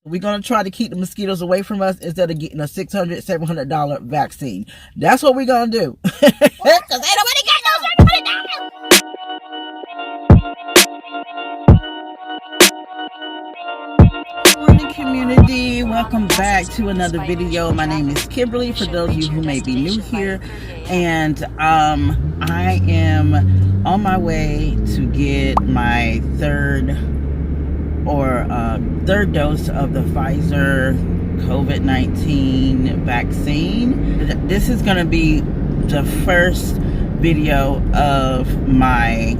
We're going to try to keep the mosquitoes away from us instead of getting a $600, $700 vaccine. That's what we're going to do. Because ain't nobody got no $700. Morning, community. Welcome back to another video. My name is Kimberly, for those of you who may be new here. And I am on my way to get my third dose of the Pfizer COVID-19 vaccine. This is going to be the first video of my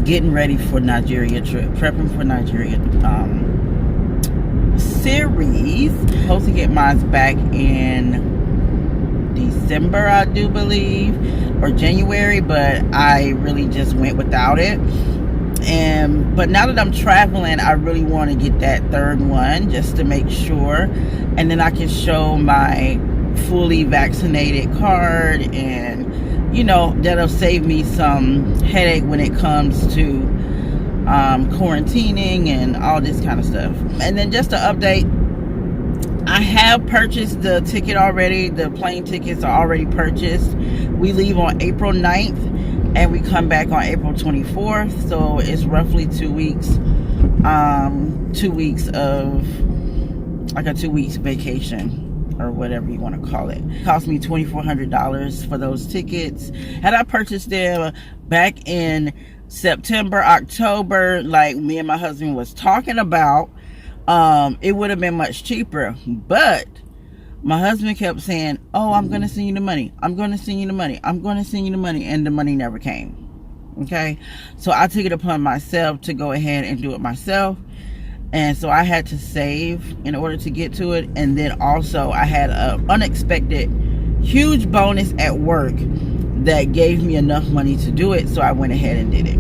getting ready for Nigeria trip, prepping for Nigeria series. I'm supposed to get mine back in December, I do believe, or January, but I really just went without it. But now that I'm traveling, I really want to get that third one just to make sure, and then I can show my fully vaccinated card, and you know, that'll save me some headache when it comes to quarantining and all this kind of stuff. And then just to update, I have purchased the ticket already. The plane tickets are already purchased. We leave on April 9th and we come back on April 24th, so it's roughly 2 weeks. 2 weeks of like a 2 weeks vacation, or whatever you want to call it. It cost me $2,400 for those tickets. Had I purchased them back in September, October, like me and my husband was talking about, it would have been much cheaper. But my husband kept saying, oh, I'm going to send you the money. I'm going to send you the money. I'm going to send you the money. And the money never came. Okay. So I took it upon myself to go ahead and do it myself. And so I had to save in order to get to it. And then also I had an unexpected huge bonus at work that gave me enough money to do it. So I went ahead and did it.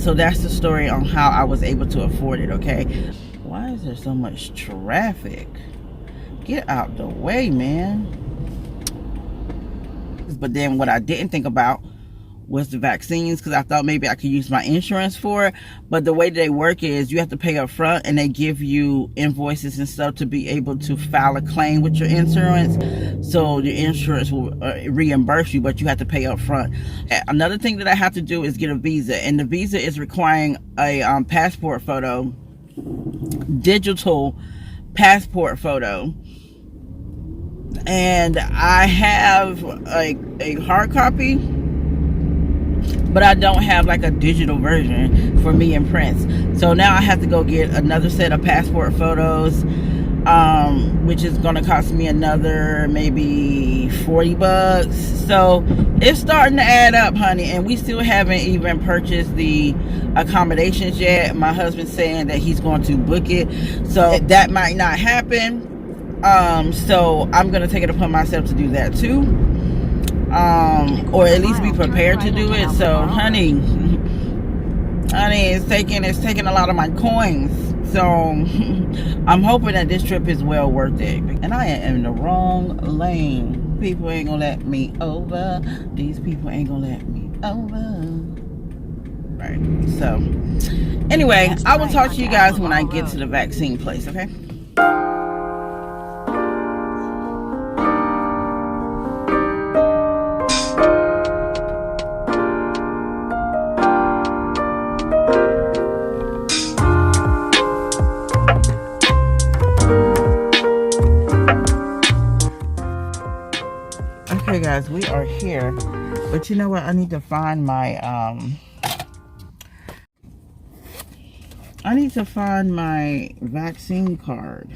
So that's the story on how I was able to afford it. Okay. Why is there so much traffic? Get out the way, man. But then what I didn't think about was the vaccines, because I thought maybe I could use my insurance for it. But the way they work is you have to pay up front, and they give you invoices and stuff to be able to file a claim with your insurance. So the insurance will reimburse you, but you have to pay up front. Another thing that I have to do is get a visa, and the visa is requiring a passport photo, digital passport photo. And I have a hard copy, but I don't have like a digital version for me and Prince. So now I have to go get another set of passport photos, which is going to cost me another maybe $40. So it's starting to add up, honey. And we still haven't even purchased the accommodations yet. My husband's saying that he's going to book it, so that might not happen. So I'm going to take it upon myself to do that too. Or at least be prepared to do it. So honey, it's taking a lot of my coins. So I'm hoping that this trip is well worth it. And I am in the wrong lane. People ain't gonna let me over. These people ain't gonna let me over. Right. So anyway, I will talk to you guys when I get to the vaccine place, okay? Okay guys, we are here, but you know what, I need to find my vaccine card,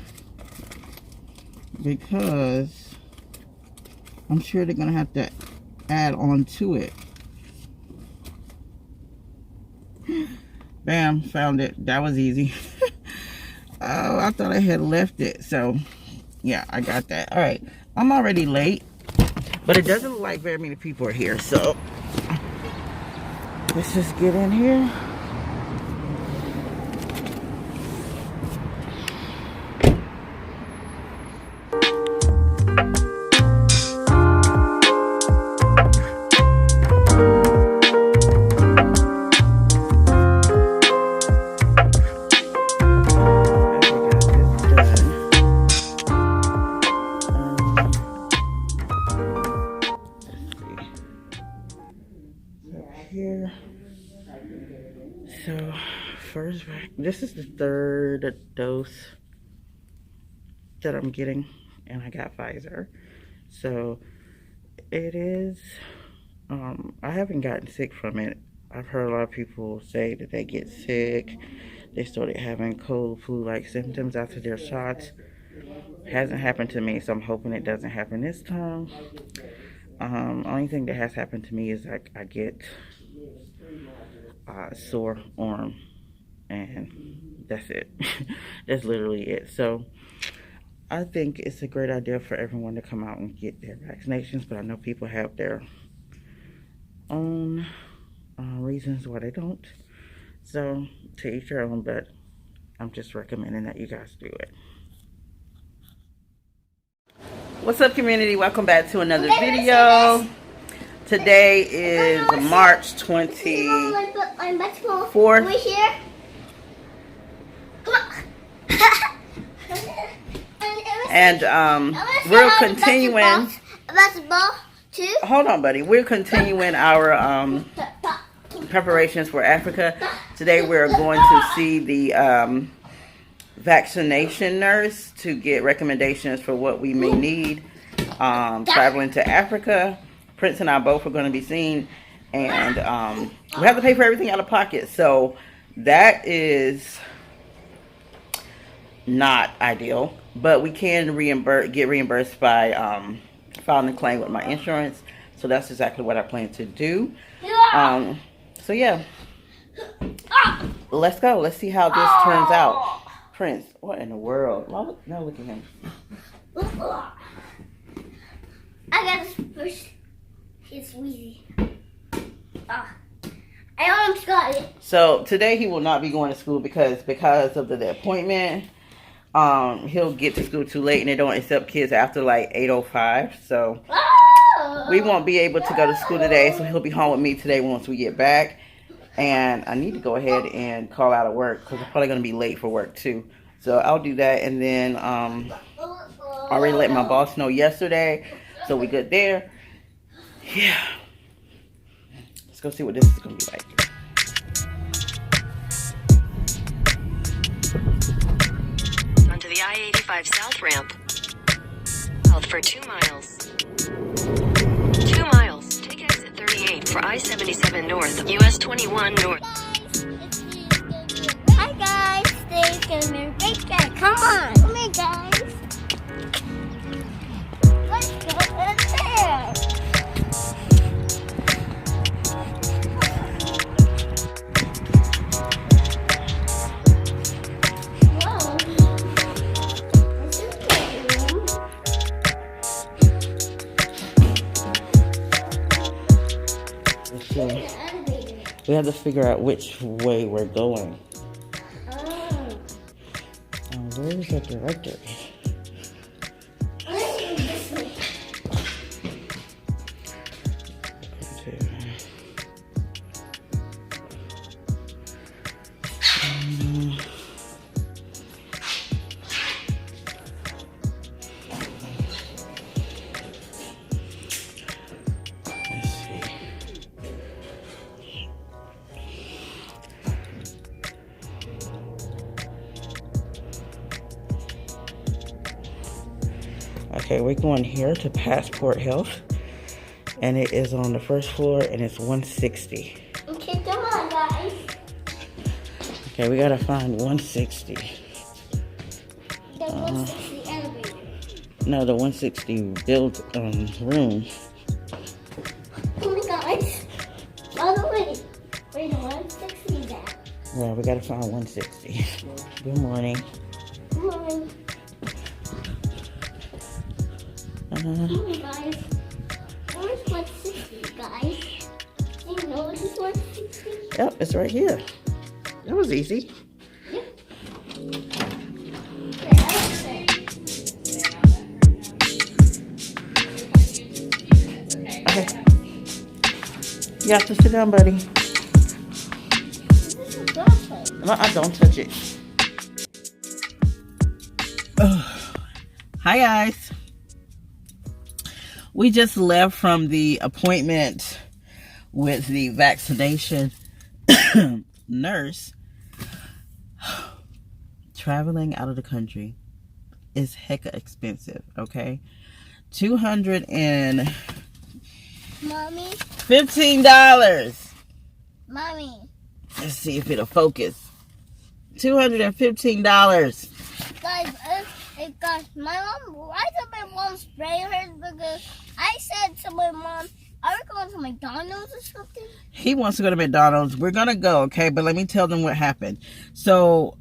because I'm sure they're gonna have to add on to it. Bam, found it. That was easy. Oh, I thought I had left it. So yeah, I got that. All right, I'm already late, but it doesn't look like very many people are here, so let's just get in here. this is the third dose that I'm getting, and I got Pfizer. So it is, I haven't gotten sick from it. I've heard a lot of people say that they get sick. They started having cold, flu-like symptoms after their shots. Hasn't happened to me, so I'm hoping it doesn't happen this time. Only thing that has happened to me is like I get sore arm, and that's it. That's literally it. So I think it's a great idea for everyone to come out and get their vaccinations, but I know people have their own reasons why they don't. So to each your own, but I'm just recommending that you guys do it. What's up, community? Welcome back to another video. Today is March 24th. And we're continuing. Hold on, buddy. We're continuing our preparations for Africa. Today we're going to see the vaccination nurse to get recommendations for what we may need traveling to Africa. Prince and I both are going to be seen, and we have to pay for everything out of pocket, so that is not ideal, but we can get reimbursed by filing a claim with my insurance. So that's exactly what I plan to do. So yeah, let's go. Let's see how this turns out. Prince, what in the world? Now look at him. I got this first. It's wheezy. I almost got it. So today he will not be going to school because of the appointment. He'll get to school too late, and they don't accept kids after like 8:05. So we won't be able to go to school today. So he'll be home with me today once we get back. And I need to go ahead and call out of work because I'm probably going to be late for work too. So I'll do that. And then I already let my boss know yesterday. So we good there. Yeah. Let's go see what this is going to be like. Onto the I-85 South ramp. South for 2 miles. 2 miles. Take exit 38 for I-77 North, US 21 North. Hi guys, today's gonna be a great day. Come on, come here guys. Let's go in there. Whoa. This is cool. Let's see. We have to figure out which way we're going. Where is the directory? This way. Let's see. Okay, we're going here to Passport Health, and it is on the first floor, and it's 160. Okay, come on, guys. Okay, we gotta find 160. The 160 elevator. No, the 160 build room. Oh my guys. All the way. Where the 160 is at. Well, we gotta find 160. Good morning. Come on. Come on, guys. Where's 160, guys? Do you know this is 160? Yep, it's right here. That was easy. Yep. Okay. You have to sit down, buddy. This is good. Don't touch it. Hi, guys. We just left from the appointment with the vaccination nurse. traveling out of the country is hecka expensive, okay? $215. Mommy, mommy. Let's see if it'll focus. $215. Guys, my mom, why did my mom spray hers? Because I said to my mom, are we going to McDonald's or something? He wants to go to McDonald's. We're going to go, okay? But let me tell them what happened. So,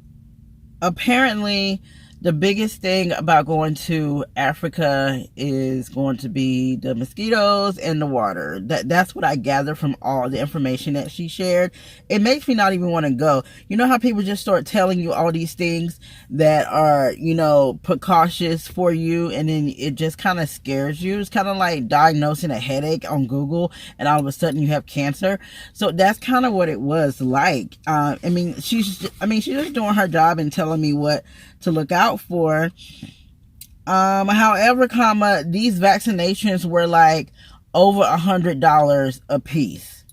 apparently, the biggest thing about going to Africa is going to be the mosquitoes and the water. That's what I gather from all the information that she shared. It makes me not even want to go. You know how people just start telling you all these things that are, you know, precautious for you, and then it just kind of scares you. It's kind of like diagnosing a headache on Google and all of a sudden you have cancer. So that's kind of what it was like. I mean, she's just doing her job and telling me what to look out for. However, these vaccinations were like over $100 a piece,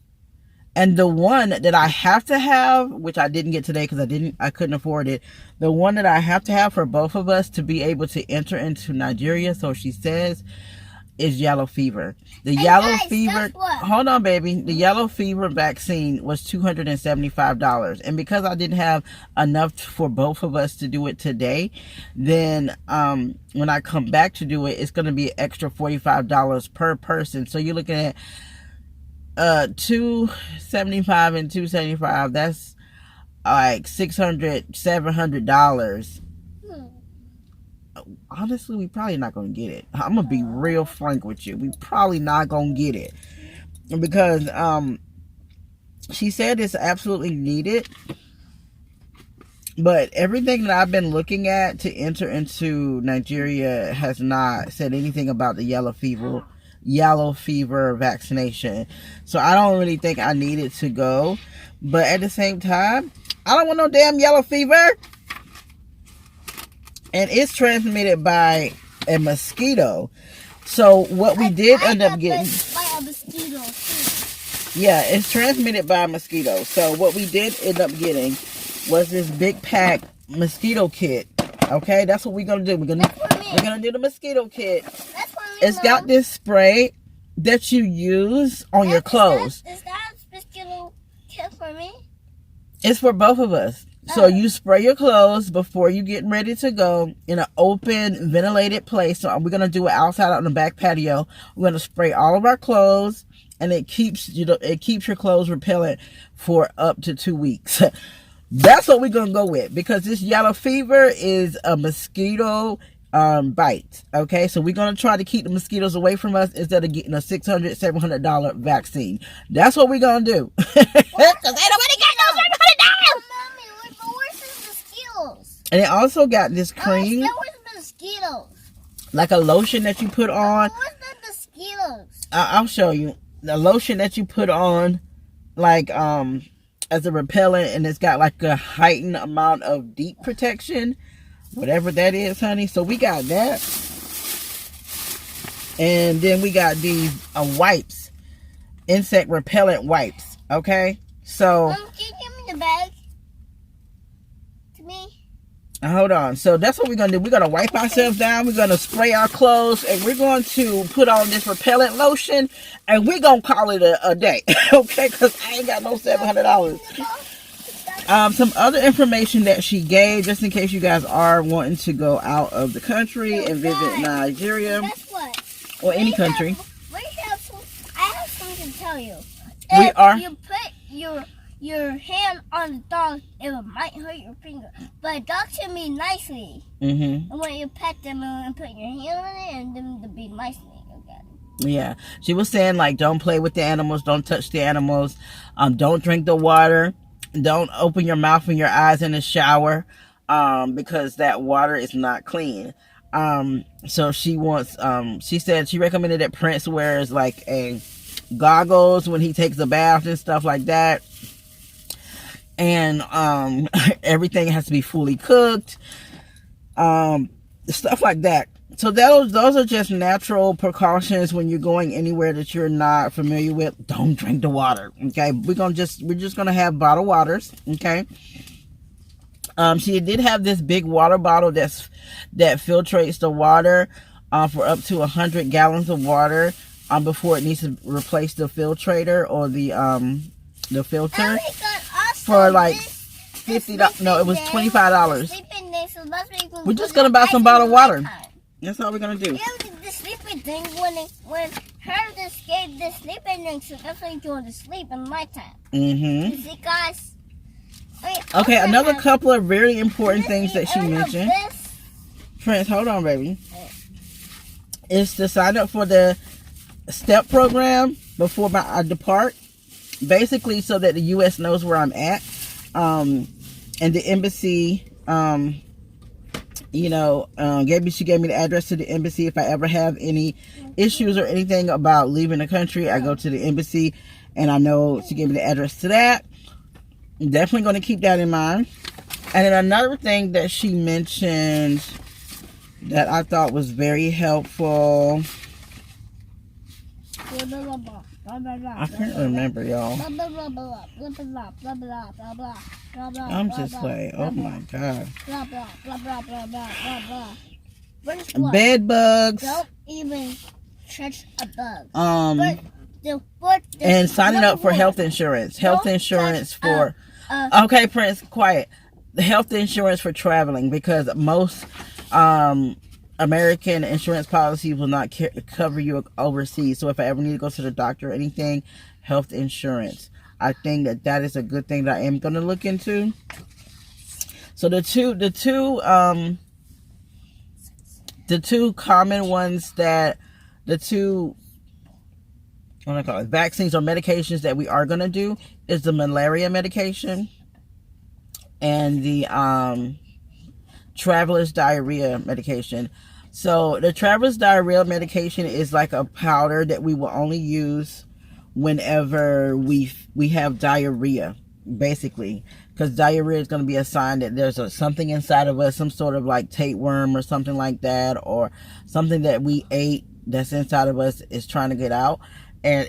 and the one that I have to have, which I didn't get today because I couldn't afford it, the one that I have to have for both of us to be able to enter into Nigeria, so she says, is yellow fever. The yellow fever, hold on baby, the yellow fever vaccine was $275, and because I didn't have enough for both of us to do it today, then when I come back to do it, it's going to be an extra $45 per person. So you're looking at $275 and $275. That's like $600-700. Honestly, we probably not gonna get it. I'm gonna be real frank with you. We probably not gonna get it because she said it's absolutely needed, but everything that I've been looking at to enter into Nigeria has not said anything about the yellow fever vaccination. So I don't really think I need it to go, but at the same time, I don't want no damn yellow fever. And it's transmitted by a mosquito. So what we did end up getting... By a mosquito too. Yeah, it's transmitted by a mosquito. So what we did end up getting was this big pack mosquito kit. Okay, that's what we're going to do. We're going to do the mosquito kit. That's for me, it's got this spray that you use on your clothes. Is that mosquito kit for me? It's for both of us. So you spray your clothes before you get ready to go in an open, ventilated place. So we're going to do it outside on the back patio. We're going to spray all of our clothes, and it keeps your clothes repellent for up to 2 weeks. That's what we're going to go with, because this yellow fever is a mosquito bite. Okay, so we're going to try to keep the mosquitoes away from us instead of getting a $600-700 vaccine. That's what we're going to do. Because ain't nobody got no $700. And it also got this cream. There was mosquitoes. Like a lotion that you put on. Where's the mosquitoes? I'll show you. The lotion that you put on, like, as a repellent, and it's got like a heightened amount of deep protection. Whatever that is, honey. So we got that. And then we got these wipes. Insect repellent wipes. Okay? So. Can you give me the bag? To me? Hold on. So that's what we're going to do. We're going to wipe ourselves down. We're going to spray our clothes. And we're going to put on this repellent lotion. And we're going to call it a day. Okay? Because I ain't got no $700. Some other information that she gave, just in case you guys are wanting to go out of the country and visit Nigeria. Guess what? Or any country. I have something to tell you. You put your hand on the dog, it might hurt your finger. But dogs should be nicely. And when you pet them and put your hand on it, and them to be nicely. Yeah, she was saying, like, don't play with the animals, don't touch the animals, don't drink the water, don't open your mouth and your eyes in the shower, because that water is not clean. So she wants, she said she recommended that Prince wears like a goggles when he takes a bath and stuff like that. And everything has to be fully cooked, stuff like that. So those are just natural precautions when you're going anywhere that you're not familiar with. Don't drink the water. Okay, we're just gonna have bottled waters. Okay. She did have this big water bottle that filtrates the water for up to 100 gallons of water before it needs to replace the filtrator or the filter for like $50. No, it was $25. We're just gonna buy some bottled water. That's all we're gonna do. The sleeping thing when her just gave the sleeping thing, so that's when you go to sleep in my time. See, guys. Okay, another couple of very important things that she mentioned. Prince, hold on, baby. Is to sign up for the STEP program before I depart. Basically, so that the U.S. knows where I'm at. And the embassy, she gave me the address to the embassy. If I ever have any issues or anything about leaving the country, I go to the embassy, and I know she gave me the address to that. I'm definitely going to keep that in mind. And then another thing that she mentioned that I thought was very helpful. I can't remember, y'all. I'm just like, oh my God. Bed bugs. Don't even touch a bug. And signing up for health insurance. Health insurance for... Okay, Prince, quiet. The health insurance for traveling, because most American insurance policies will not cover you overseas. So if I ever need to go to the doctor or anything, health insurance. I think that is a good thing that I am going to look into. So the two common ones that vaccines or medications that we are going to do is the malaria medication and the traveler's diarrhea medication. So the traveler's diarrhea medication is like a powder that we will only use whenever we have diarrhea, basically, because diarrhea is going to be a sign that there's something inside of us, some sort of like tapeworm or something like that, or something that we ate that's inside of us is trying to get out. And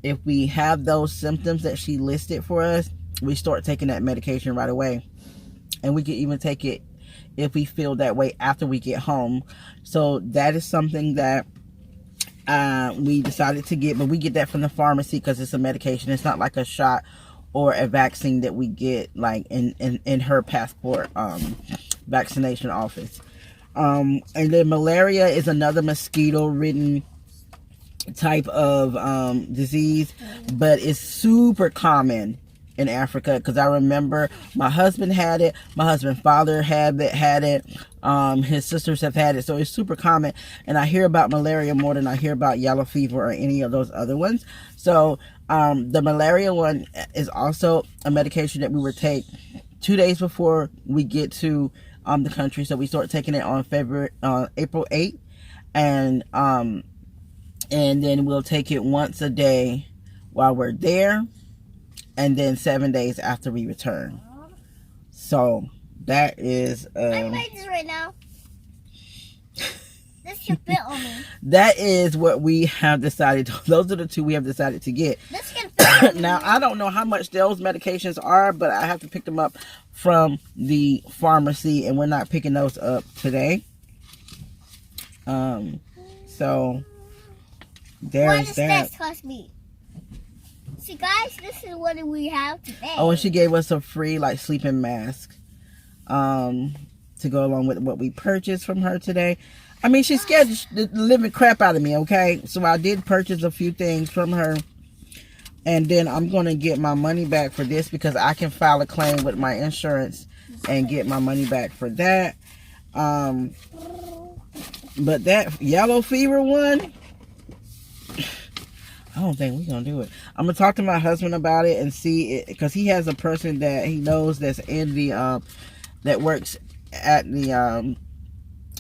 if we have those symptoms that she listed for us, we start taking that medication right away. And we can even take it if we feel that way after we get home. So that is something that we decided to get, but we get that from the pharmacy because it's a medication. It's not like a shot or a vaccine that we get like in her passport vaccination office. And then malaria is another mosquito-ridden type of disease, but it's super common in Africa, because I remember my husband had it, my husband's father had it, his sisters have had it, so it's super common. And I hear about malaria more than I hear about yellow fever or any of those other ones. So the malaria one is also a medication that we would take 2 days before we get to the country. So we start taking it on April 8th, and then we'll take it once a day while we're there, and then 7 days after we return. So that is I'm ready this right now. This can fit on me. That is what we have decided. Those are the two we have decided to get. This can fit on me. Now, I don't know how much those medications are, but I have to pick them up from the pharmacy, and we're not picking those up today. So there's that. What does this cost me? See, guys, this is what we have today. Oh, and she gave us a free like sleeping mask to go along with what we purchased from her today. I mean, she scared the living crap out of me, okay? So I did purchase a few things from her, and then I'm going to get my money back for this, because I can file a claim with my insurance and get my money back for that. But that yellow fever one, I don't think we're going to do it. I'm going to talk to my husband about it and see it, because he has a person that he knows that's in the, that works at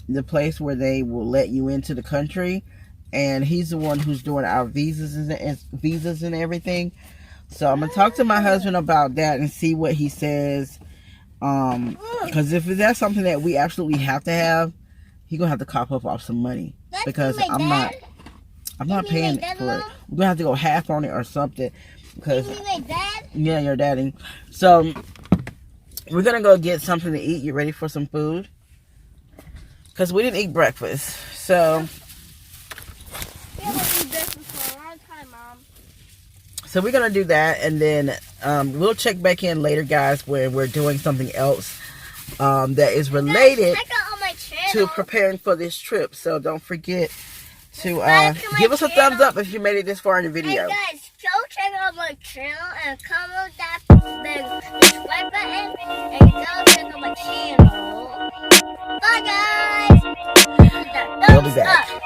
the place where they will let you into the country. And he's the one who's doing our visas and everything. So I'm going to talk to my husband about that and see what he says. Because if that's something that we absolutely have to have, he's going to have to cough up off some money. Because I'm not paying for it. We're gonna have to go half on it or something. Because my dad? Yeah, your daddy. So we're gonna go get something to eat. You ready for some food? Because we didn't eat breakfast. So We haven't eaten breakfast for a long time, Mom. So we're gonna do that, and then we'll check back in later, guys, when we're doing something else that is related to preparing for this trip. So don't forget to give us a thumbs up if you made it this far in the video. Hey guys, go check out my channel and comment that the subscribe button and go check out my channel. Bye guys. We'll be back.